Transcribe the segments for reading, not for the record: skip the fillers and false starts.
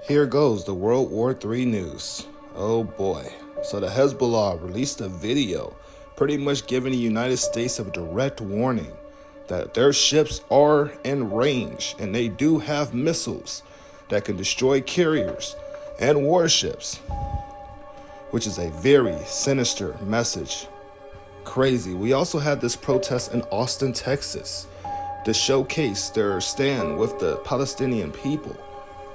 Here goes the World War III news. Oh boy. So the Hezbollah released a video pretty much giving the United States a direct warning that their ships are in range and they do have missiles that can destroy carriers and warships, which is a very sinister message. Crazy. We also had this protest in Austin, Texas, to showcase their stand with the Palestinian people.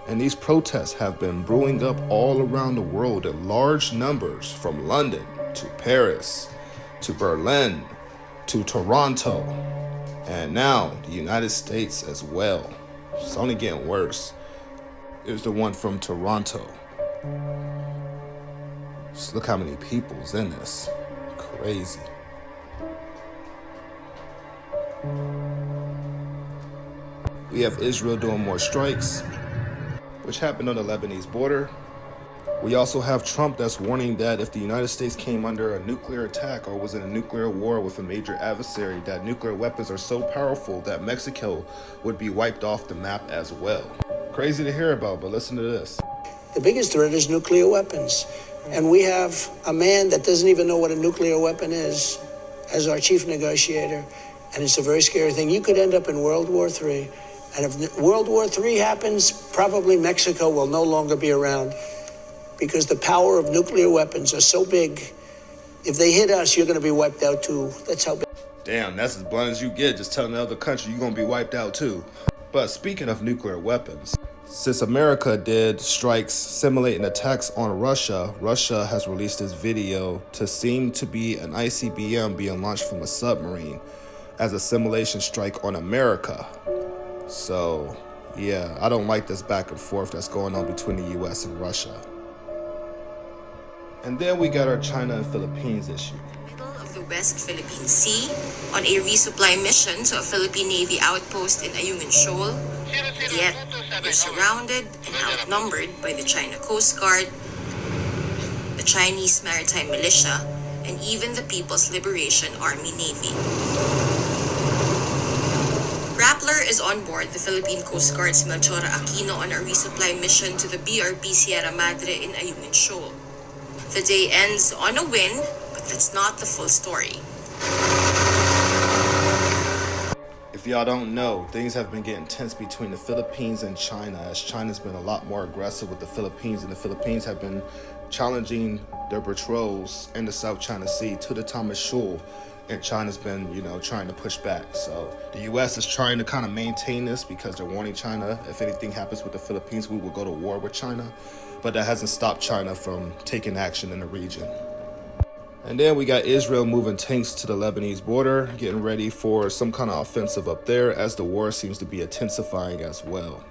And these protests have been brewing up all around the world in large numbers, from London to Paris to Berlin to Toronto, and now the United States as well. It's only getting worse. Here's the one from Toronto. Just look how many people's in this. Crazy. We have Israel doing more strikes, which happened on the Lebanese border. We also have Trump that's warning that if the United States came under a nuclear attack or was in a nuclear war with a major adversary, that nuclear weapons are so powerful that Mexico would be wiped off the map as well. Crazy to hear about, but listen to this. The biggest threat is nuclear weapons. And we have a man that doesn't even know what a nuclear weapon is as our chief negotiator. And it's a very scary thing. You could end up in World War III. And if World War III happens, probably Mexico will no longer be around, because the power of nuclear weapons are so big. If they hit us, you're going to be wiped out too. That's how big. Damn, that's as blunt as you get, just telling the other country you're going to be wiped out too. But speaking of nuclear weapons, since America did strikes simulating attacks on Russia, Russia has released this video to seem to be an ICBM being launched from a submarine as a simulation strike on America. So, yeah, I don't like this back and forth that's going on between the US and Russia. And then we got our China and Philippines issue. Middle of the West Philippine Sea, on a resupply mission to a Philippine Navy outpost in Ayungin Shoal, yet we're surrounded and outnumbered by the China Coast Guard, the Chinese Maritime Militia, and even the People's Liberation Army Navy. Rappler is on board the Philippine Coast Guard's Melchora Aquino on a resupply mission to the BRP Sierra Madre in Ayungin Shoal. The day ends on a win, but that's not the full story. If y'all don't know, things have been getting tense between the Philippines and China, as China's been a lot more aggressive with the Philippines, and the Philippines have been challenging their patrols in the South China Sea to the Thomas Shoal, and China's been, trying to push back. So the U.S. is trying to kind of maintain this because they're warning China, if anything happens with the Philippines, we will go to war with China. But that hasn't stopped China from taking action in the region. And then we got Israel moving tanks to the Lebanese border, getting ready for some kind of offensive up there, as the war seems to be intensifying as well.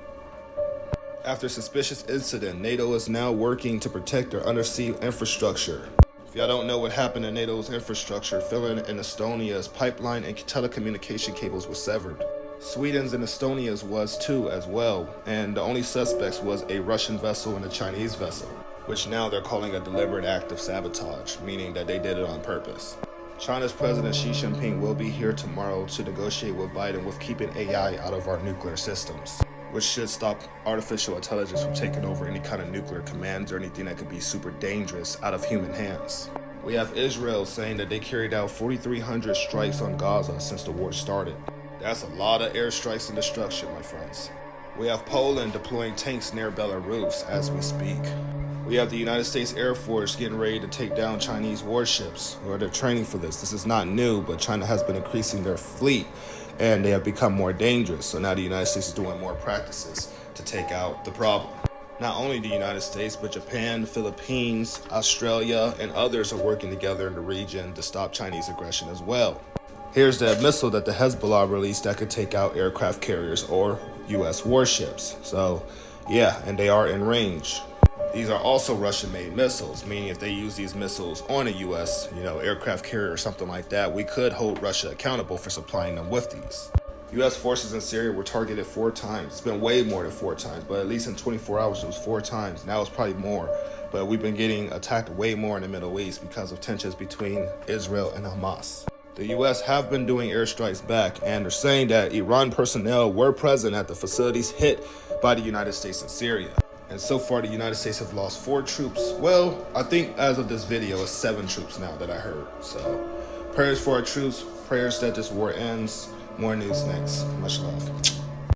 After a suspicious incident, NATO is now working to protect their undersea infrastructure. If y'all don't know what happened to NATO's infrastructure, Finland and Estonia's pipeline and telecommunication cables were severed. Sweden's and Estonia's was too as well, and the only suspects was a Russian vessel and a Chinese vessel, which now they're calling a deliberate act of sabotage, meaning that they did it on purpose. China's President Xi Jinping will be here tomorrow to negotiate with Biden with keeping AI out of our nuclear systems, which should stop artificial intelligence from taking over any kind of nuclear commands or anything that could be super dangerous out of human hands. We have Israel saying that they carried out 4,300 strikes on Gaza since the war started. That's a lot of airstrikes and destruction, my friends. We have Poland deploying tanks near Belarus as we speak. We have the United States Air Force getting ready to take down Chinese warships, or they're training for this. This is not new, but China has been increasing their fleet, and they have become more dangerous. So now the United States is doing more practices to take out the problem. Not only the United States, but Japan, Philippines, Australia, and others are working together in the region to stop Chinese aggression as well. Here's the missile that the Hezbollah released that could take out aircraft carriers or U.S. warships. So, yeah, and they are in range. These are also Russian-made missiles, meaning if they use these missiles on a U.S., aircraft carrier or something like that, we could hold Russia accountable for supplying them with these. U.S. forces in Syria were targeted 4 times. It's been way more than 4 times, but at least in 24 hours it was 4 times. Now it's probably more, but we've been getting attacked way more in the Middle East because of tensions between Israel and Hamas. The U.S. have been doing airstrikes back, and they're saying that Iran personnel were present at the facilities hit by the United States in Syria. And so far, the United States have lost 4 troops. Well, I think as of this video, it's 7 troops now that I heard. So prayers for our troops. Prayers that this war ends. More news next. Much love.